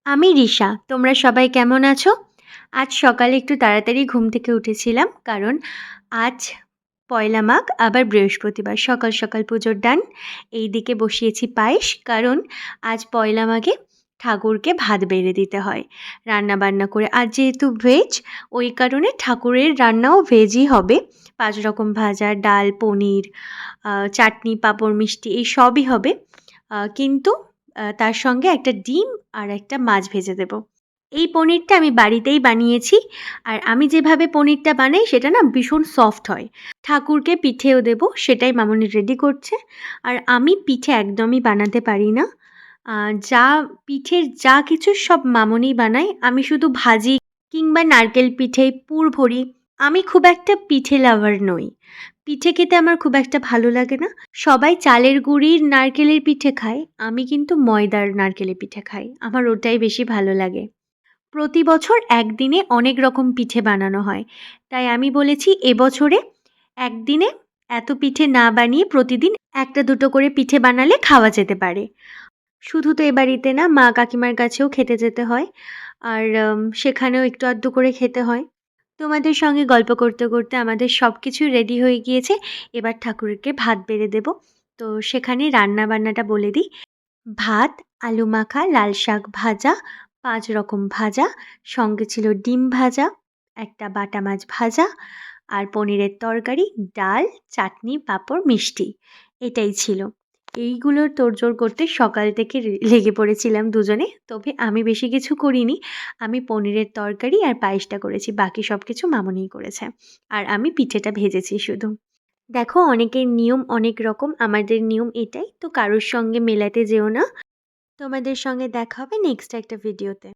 আমি রিশা। তোমরা সবাই কেমন আছো? আজ সকালে একটু তাড়াতাড়ি ঘুম থেকে উঠেছিলাম। কারণ আজ পয়লা মাঘ, আবার বৃহস্পতিবার। সকাল, সকাল পুজোর ডান। এইদিকে বসিয়েছি পায়েস। কারণ আজ পয়লা মাঘে ঠাকুরকে ভাত বেড়ে দিতে হয়। রান্না-বান্না করে আজ যেহেতু ভেজ, ওই কারণে ঠাকুরের রান্নাও ভেজই হবে। ৫ রকম ভাজা, ডাল, পনির, চাটনি, পাঁপড়, মিষ্টি এই সবই হবে। কিন্তু তার সঙ্গে একটা ডিম আর একটা মাছ ভেজে দেব। এই পনিরটা আমি বাড়িতেই বানিয়েছি। আর আমি যেভাবে পনিরটা বানাই সেটা না ভীষণ সফট হয়। ঠাকুরকে পিঠেও দেব, সেটাই মামুনি রেডি করছে। আর আমি পিঠে একদমই বানাতে পারি না। আ যা পিঠের যা কিছু সব মামুনিই বানায়। আমি শুধু ভাজি কিংবা নারকেল পিঠে, পুর ভরি। আমি খুব একটা পিঠে লাভার নই। পিঠে খেতে আমার খুব একটা ভালো লাগে না। সবাই চালের গুঁড়ির নারকেলের পিঠে খায়, আমি কিন্তু ময়দার নারকেলের পিঠে খাই। আমার ওটাই বেশি ভালো লাগে। প্রতি বছর একদিনে অনেক রকম পিঠে বানানো হয়। তাই আমি বলেছি এবছরে একদিনে এত পিঠে না বানিয়ে প্রতিদিন ১টা ২টো করে পিঠে বানালে খাওয়া যেতে পারে। শুধু তো এ বাড়িতে না, মা কাকিমার কাছেও খেতে যেতে হয়। আর সেখানেও একটু আধটু করে খেতে হয়। তোমাদের সঙ্গে গল্প করতে, করতে আমাদের সবকিছু রেডি হয়ে গিয়েছে। এবার ঠাকুরকে ভাত বেড়ে দেব। তো সেখানে রান্না-বান্নাটা বলে দিই। ভাত, আলু মাখা, লাল শাক ভাজা, ৫ রকম ভাজা, সঙ্গে ছিল ডিম ভাজা, একটা বাটা মাছ ভাজা, আর পনিরের তরকারি, ডাল, চাটনি, পাঁপড়, মিষ্টি। এটাই ছিল। এইগুলোর তোড়জোড় করতে সকাল থেকে লেগে পড়েছিলাম দুজনে। তবে আমি বেশি কিছু করিনি। আমি পনিরের তরকারি আর পায়েসটা করেছি। বাকি সবকিছু মামুনিই করেছে। আর আমি পিঠেটা ভেজেছি শুধু। দেখো, অনেকের নিয়ম অনেক রকম। আমাদের নিয়ম এটাই। তো কারোর সঙ্গে মেলাতে যেও না। তোমাদের সঙ্গে দেখা হবে নেক্সট একটা ভিডিওতে।